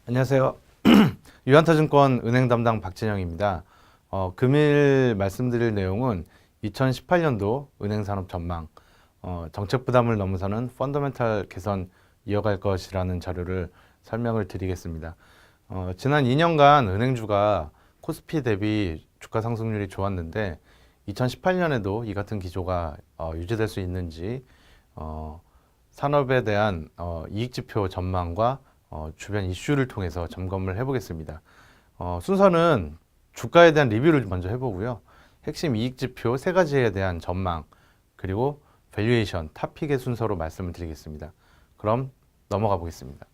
안녕하세요. 유한타증권 은행 담당 박진영입니다. 금일 말씀드릴 내용은 2018년도 은행산업 전망, 정책 부담을 넘어서는 펀더멘탈 개선 이어갈 것이라는 자료를 설명을 드리겠습니다. 지난 2년간 은행주가 코스피 대비 주가 상승률이 좋았는데 2018년에도 이 같은 기조가 유지될 수 있는지 산업에 대한 이익지표 전망과 주변 이슈를 통해서 점검을 해보겠습니다. 순서는 주가에 대한 리뷰를 먼저 해보고요. 핵심 이익지표 세 가지에 대한 전망, 그리고 밸류에이션, 탑픽의 순서로 말씀을 드리겠습니다. 그럼 넘어가 보겠습니다.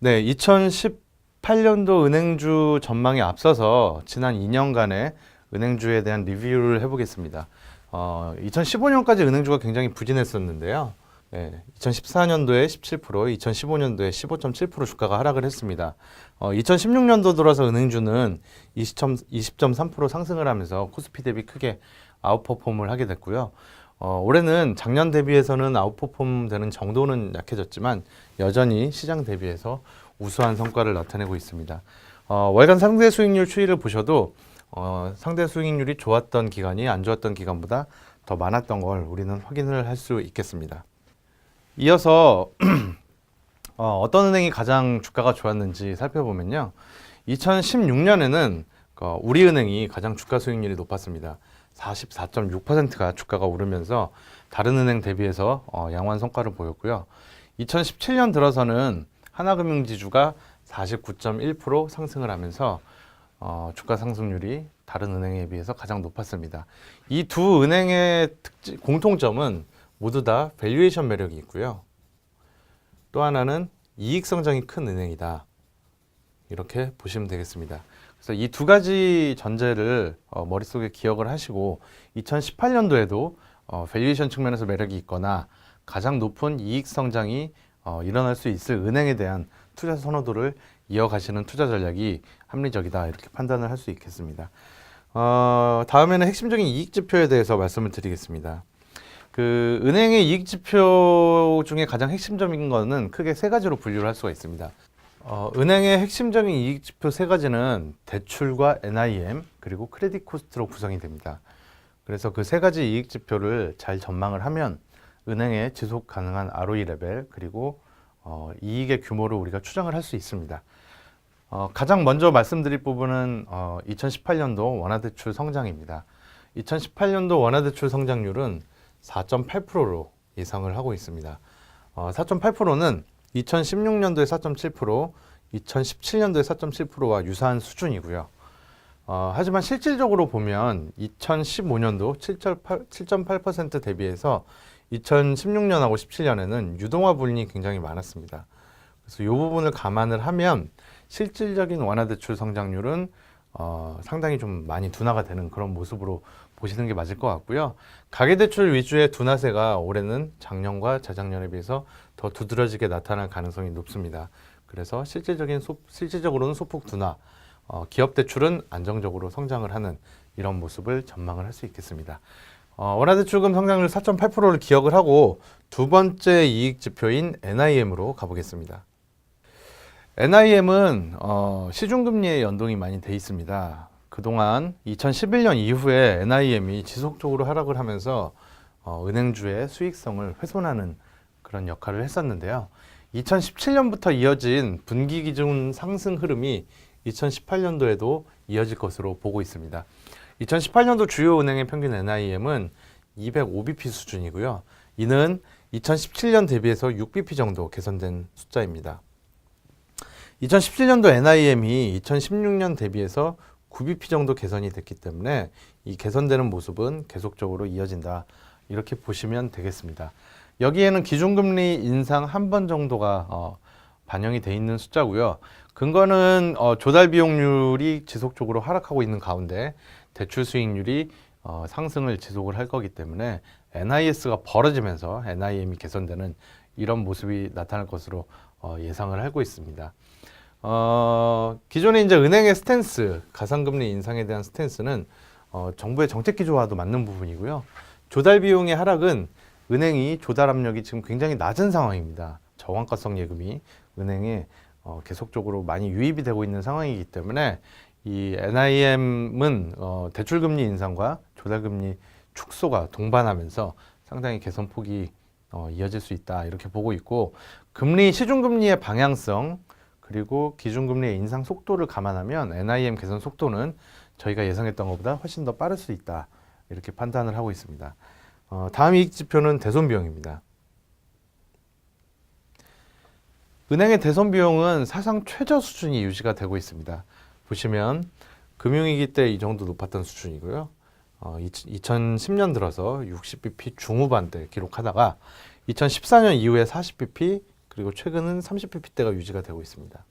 네, 2018년도 은행주 전망에 앞서서 지난 2년간의 은행주에 대한 리뷰를 해보겠습니다. 2015년까지 은행주가 굉장히 부진했었는데요. 네, 2014년도에 17%, 2015년도에 15.7% 주가가 하락을 했습니다. 2016년도 들어서 은행주는 20.3% 상승을 하면서 코스피 대비 크게 아웃퍼폼을 하게 됐고요. 올해는 작년 대비해서는 아웃퍼폼 되는 정도는 약해졌지만 여전히 시장 대비해서 우수한 성과를 나타내고 있습니다. 월간 상대 수익률 추이를 보셔도 상대 수익률이 좋았던 기간이 안 좋았던 기간보다 더 많았던 걸 우리는 확인을 할 수 있겠습니다. 이어서 어떤 은행이 가장 주가가 좋았는지 살펴보면요. 2016년에는 우리은행이 가장 주가 수익률이 높았습니다. 44.6%가 주가가 오르면서 다른 은행 대비해서 양호한 성과를 보였고요. 2017년 들어서는 하나금융지주가 49.1% 상승을 하면서 주가 상승률이 다른 은행에 비해서 가장 높았습니다. 이 두 은행의 공통점은 모두 다 밸류에이션 매력이 있고요. 또 하나는 이익 성장이 큰 은행이다. 이렇게 보시면 되겠습니다. 그래서 이 두 가지 전제를 머릿속에 기억을 하시고 2018년도에도 밸류에이션 측면에서 매력이 있거나 가장 높은 이익 성장이 일어날 수 있을 은행에 대한 투자 선호도를 이어가시는 투자 전략이 합리적이다. 이렇게 판단을 할 수 있겠습니다. 다음에는 핵심적인 이익 지표에 대해서 말씀을 드리겠습니다. 은행의 이익 지표 중에 가장 핵심적인 거는 크게 세 가지로 분류를 할 수가 있습니다. 은행의 핵심적인 이익 지표 세 가지는 대출과 NIM 그리고 크레딧 코스트로 구성이 됩니다. 그래서 그 세 가지 이익 지표를 잘 전망을 하면 은행의 지속 가능한 ROE 레벨 그리고 이익의 규모를 우리가 추정을 할 수 있습니다. 가장 먼저 말씀드릴 부분은 2018년도 원화대출 성장입니다. 2018년도 원화대출 성장률은 4.8%로 예상을 하고 있습니다. 4.8%는 2016년도에 4.7%, 2017년도에 4.7%와 유사한 수준이고요. 하지만 실질적으로 보면 2015년도 7.8% 대비해서 2016년하고 17년에는 유동화 불린이 굉장히 많았습니다. 그래서 이 부분을 감안을 하면 실질적인 완화대출 성장률은 상당히 좀 많이 둔화가 되는 그런 모습으로 보시는 게 맞을 것 같고요. 가계대출 위주의 둔화세가 올해는 작년과 재작년에 비해서 더 두드러지게 나타날 가능성이 높습니다. 그래서 실질적으로는 소폭 둔화, 기업대출은 안정적으로 성장을 하는 이런 모습을 전망을 할 수 있겠습니다. 원화대출금 성장률 4.8%를 기억을 하고 두 번째 이익 지표인 NIM으로 가보겠습니다. NIM은 시중금리에 연동이 많이 돼 있습니다. 그동안 2011년 이후에 NIM이 지속적으로 하락을 하면서 은행주의 수익성을 훼손하는 그런 역할을 했었는데요. 2017년부터 이어진 분기 기준 상승 흐름이 2018년도에도 이어질 것으로 보고 있습니다. 2018년도 주요 은행의 평균 NIM은 205bp 수준이고요. 이는 2017년 대비해서 6bp 정도 개선된 숫자입니다. 2017년도 NIM이 2016년 대비해서 9bp 정도 개선이 됐기 때문에 이 개선되는 모습은 계속적으로 이어진다. 이렇게 보시면 되겠습니다. 여기에는 기준금리 인상 한 번 정도가 반영이 돼 있는 숫자고요. 근거는 조달 비용률이 지속적으로 하락하고 있는 가운데 대출 수익률이 상승을 지속을 할 거기 때문에 NIS가 벌어지면서 NIM이 개선되는 이런 모습이 나타날 것으로 예상을 하고 있습니다. 기존에 이제 은행의 스탠스, 가상금리 인상에 대한 스탠스는 정부의 정책 기조와도 맞는 부분이고요. 조달 비용의 하락은 은행이 조달 압력이 지금 굉장히 낮은 상황입니다. 저원가성 예금이 은행에 계속적으로 많이 유입이 되고 있는 상황이기 때문에 이 NIM은 대출금리 인상과 조달금리 축소가 동반하면서 상당히 개선폭이 이어질 수 있다 이렇게 보고 있고, 금리 시중금리의 방향성 그리고 기준금리의 인상 속도를 감안하면 NIM 개선 속도는 저희가 예상했던 것보다 훨씬 더 빠를 수 있다 이렇게 판단을 하고 있습니다. 다음 이익지표는 대손비용입니다. 은행의 대손비용은 사상 최저 수준이 유지가 되고 있습니다. 보시면 금융위기 때 이 정도 높았던 수준이고요. 2010년 들어서 60bp 중후반대 기록하다가 2014년 이후에 40bp 그리고 최근은 30bp대가 유지가 되고 있습니다.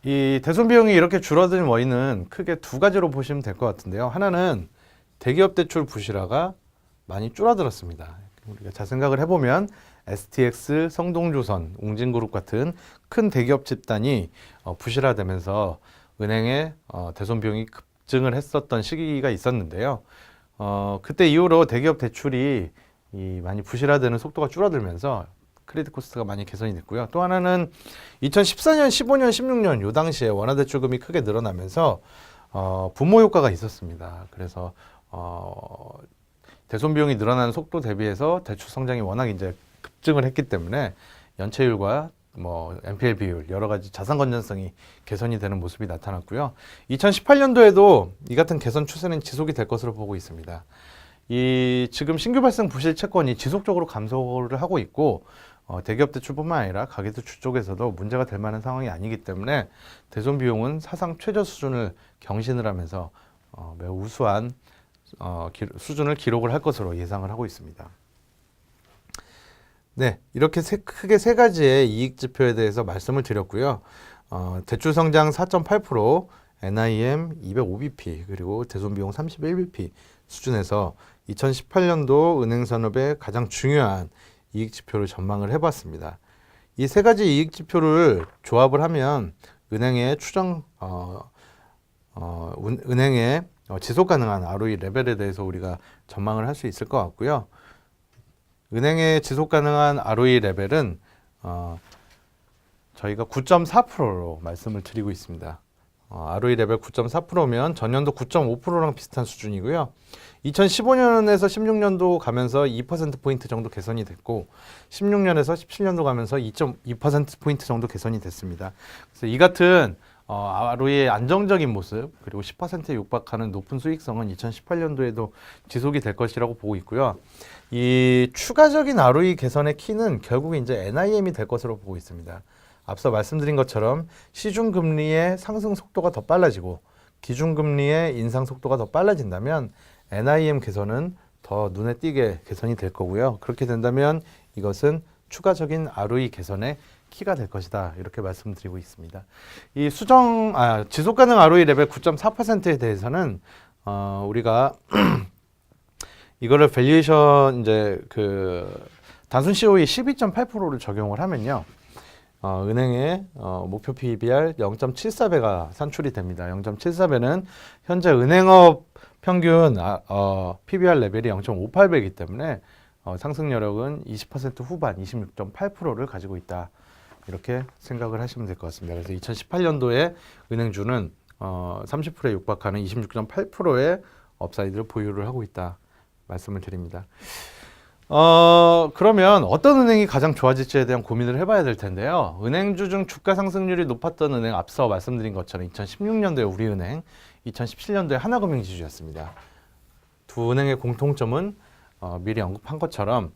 이 대손비용이 이렇게 줄어든 원인은 크게 두 가지로 보시면 될 것 같은데요. 하나는 대기업 대출 부실화가 많이 줄어들었습니다. 우리가 잘 생각을 해보면 STX, 성동조선, 웅진그룹 같은 큰 대기업 집단이 부실화되면서 은행의 대손비용이 급증을 했었던 시기가 있었는데요. 그때 이후로 대기업 대출이 많이 부실화되는 속도가 줄어들면서 크레딧 코스트가 많이 개선이 됐고요. 또 하나는 2014년, 15년, 16년 요 당시에 원화대출금이 크게 늘어나면서 분모 효과가 있었습니다. 그래서 대손비용이 늘어나는 속도 대비해서 대출 성장이 워낙 이제 급증을 했기 때문에 연체율과 NPL 비율 여러 가지 자산 건전성이 개선이 되는 모습이 나타났고요. 2018년도에도 이 같은 개선 추세는 지속이 될 것으로 보고 있습니다. 지금 신규 발생 부실 채권이 지속적으로 감소를 하고 있고 대기업 대출뿐만 아니라 가계대출 쪽에서도 문제가 될 만한 상황이 아니기 때문에 대손 비용은 사상 최저 수준을 경신을 하면서 매우 우수한 수준을 기록을 할 것으로 예상을 하고 있습니다. 네, 이렇게 크게 세 가지의 이익 지표에 대해서 말씀을 드렸고요. 대출 성장 4.8%, NIM 205bp, 그리고 대손 비용 31bp 수준에서 2018년도 은행 산업의 가장 중요한 이익 지표를 전망을 해봤습니다. 이 세 가지 이익 지표를 조합을 하면 은행의 은행의 지속 가능한 ROE 레벨에 대해서 우리가 전망을 할 수 있을 것 같고요. 은행의 지속 가능한 ROE 레벨은 저희가 9.4%로 말씀을 드리고 있습니다. ROE 레벨 9.4%면 전년도 9.5%랑 비슷한 수준이고요. 2015년에서 16년도 가면서 2%포인트 정도 개선이 됐고 16년에서 17년도 가면서 2.2%포인트 정도 개선이 됐습니다. 그래서 이 같은 ROE의 안정적인 모습 그리고 10%에 육박하는 높은 수익성은 2018년도에도 지속이 될 것이라고 보고 있고요. 이 추가적인 ROE 개선의 키는 결국 이제 NIM이 될 것으로 보고 있습니다. 앞서 말씀드린 것처럼 시중금리의 상승 속도가 더 빨라지고 기준금리의 인상 속도가 더 빨라진다면 NIM 개선은 더 눈에 띄게 개선이 될 거고요. 그렇게 된다면 이것은 추가적인 ROE 개선의 키가 될 것이다. 이렇게 말씀드리고 있습니다. 이 지속 가능 ROE 레벨 9.4%에 대해서는 우리가 이거를 밸류에이션 이제 단순 COE 12.8%를 적용을 하면요. 은행의 목표 PBR 0.74배가 산출이 됩니다. 0.74배는 현재 은행업 평균 PBR 레벨이 0.58배이기 때문에 상승 여력은 20% 후반 26.8%를 가지고 있다. 이렇게 생각을 하시면 될 것 같습니다. 그래서 2018년도에 은행주는 30%에 육박하는 26.8%의 업사이드를 보유를 하고 있다. 말씀을 드립니다. 그러면 어떤 은행이 가장 좋아질지에 대한 고민을 해봐야 될 텐데요. 은행주 중 주가 상승률이 높았던 은행 앞서 말씀드린 것처럼 2016년도에 우리은행, 2017년도에 하나금융지주였습니다. 두 은행의 공통점은 미리 언급한 것처럼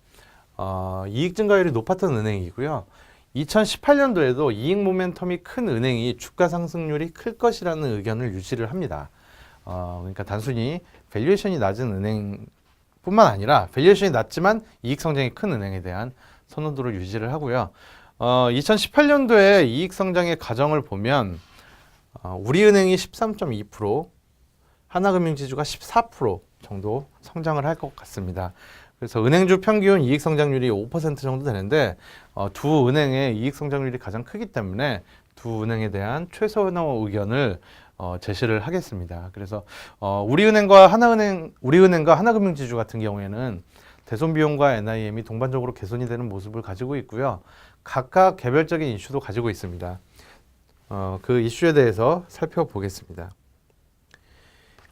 이익 증가율이 높았던 은행이고요. 2018년도에도 이익 모멘텀이 큰 은행이 주가 상승률이 클 것이라는 의견을 유지를 합니다. 그러니까 단순히 밸류에이션이 낮은 은행 뿐만 아니라 밸류에이션이 낮지만 이익 성장이 큰 은행에 대한 선호도를 유지를 하고요. 2018년도에 이익 성장의 가정을 보면 우리은행이 13.2%, 하나금융지주가 14% 정도 성장을 할 것 같습니다. 그래서 은행주 평균 이익 성장률이 5% 정도 되는데 두 은행의 이익 성장률이 가장 크기 때문에 두 은행에 대한 최선의 의견을 제시를 하겠습니다. 그래서 우리은행과 하나금융지주 같은 경우에는 대손 비용과 NIM이 동반적으로 개선이 되는 모습을 가지고 있고요. 각각 개별적인 이슈도 가지고 있습니다. 그 이슈에 대해서 살펴보겠습니다.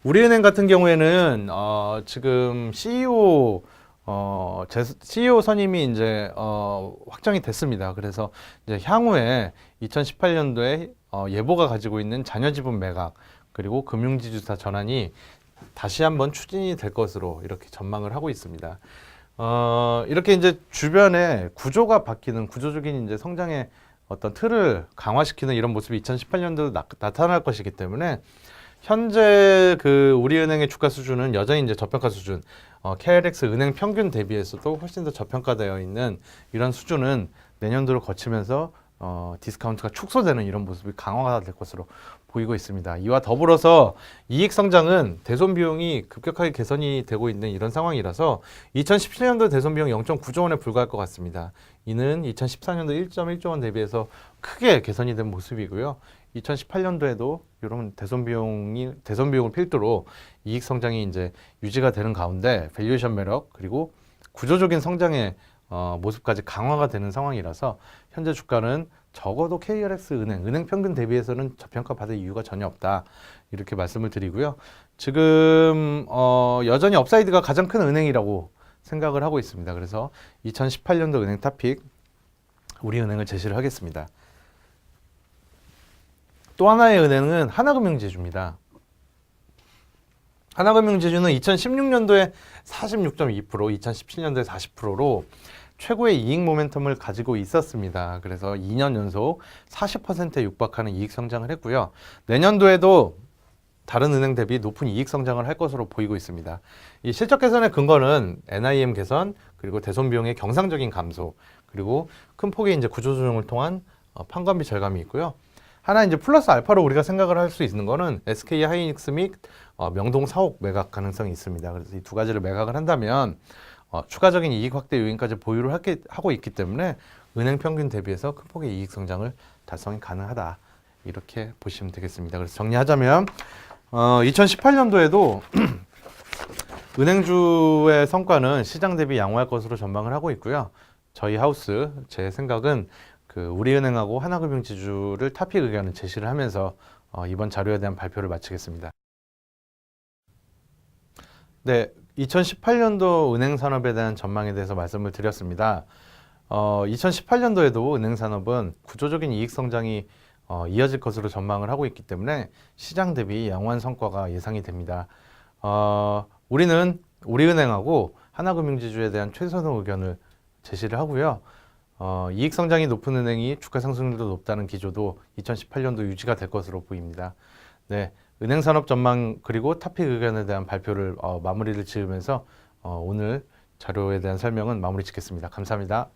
우리은행 같은 경우에는 지금 CEO 선임이 이제 확정이 됐습니다. 그래서 이제 향후에 2018년도에 예보가 가지고 있는 잔여지분 매각 그리고 금융지주사 전환이 다시 한번 추진이 될 것으로 이렇게 전망을 하고 있습니다. 이렇게 이제 주변에 구조가 바뀌는 구조적인 이제 성장의 어떤 틀을 강화시키는 이런 모습이 2018년도 나타날 것이기 때문에 현재 그 우리은행의 주가 수준은 여전히 이제 저평가 수준, KLX 은행 평균 대비해서도 훨씬 더 저평가되어 있는 이런 수준은 내년도를 거치면서 디스카운트가 축소되는 이런 모습이 강화가 될 것으로 보이고 있습니다. 이와 더불어서 이익 성장은 대손 비용이 급격하게 개선이 되고 있는 이런 상황이라서 2017년도 대손 비용 0.9조 원에 불과할 것 같습니다. 이는 2014년도 1.1조 원 대비해서 크게 개선이 된 모습이고요. 2018년도에도 이런 대손 비용을 필두로 이익 성장이 이제 유지가 되는 가운데 밸류에이션 매력 그리고 구조적인 성장의 모습까지 강화가 되는 상황이라서 현재 주가는 적어도 KLX 은행 평균 대비해서는 저평가 받을 이유가 전혀 없다. 이렇게 말씀을 드리고요. 지금 여전히 업사이드가 가장 큰 은행이라고 생각을 하고 있습니다. 그래서 2018년도 은행 탑픽 우리은행을 제시를 하겠습니다. 또 하나의 은행은 하나금융지주입니다. 하나금융지주는 2016년도에 46.2%, 2017년도에 40%로 최고의 이익 모멘텀을 가지고 있었습니다. 그래서 2년 연속 40%에 육박하는 이익 성장을 했고요. 내년도에도 다른 은행 대비 높은 이익 성장을 할 것으로 보이고 있습니다. 이 실적 개선의 근거는 NIM 개선, 그리고 대손 비용의 경상적인 감소, 그리고 큰 폭의 이제 구조조정을 통한 판관비 절감이 있고요. 하나 이제 플러스 알파로 우리가 생각을 할 수 있는 거는 SK 하이닉스 및 명동 사옥 매각 가능성이 있습니다. 그래서 이 두 가지를 매각을 한다면 추가적인 이익 확대 요인까지 보유를 하고 있기 때문에 은행 평균 대비해서 큰 폭의 이익 성장을 달성이 가능하다. 이렇게 보시면 되겠습니다. 그래서 정리하자면 2018년도에도 은행주의 성과는 시장 대비 양호할 것으로 전망을 하고 있고요. 저희 하우스 제 생각은 그 우리은행하고 하나금융지주를 탑픽 의견을 제시를 하면서 이번 자료에 대한 발표를 마치겠습니다. 네, 2018년도 은행 산업에 대한 전망에 대해서 말씀을 드렸습니다. 2018년도에도 은행 산업은 구조적인 이익 성장이 이어질 것으로 전망을 하고 있기 때문에 시장 대비 양호한 성과가 예상이 됩니다. 우리은행하고 하나금융지주에 대한 최선의 의견을 제시를 하고요. 이익 성장이 높은 은행이 주가 상승률도 높다는 기조도 2018년도 유지가 될 것으로 보입니다. 네, 은행 산업 전망 그리고 탑픽 의견에 대한 발표를 마무리를 지으면서 오늘 자료에 대한 설명은 마무리 짓겠습니다. 감사합니다.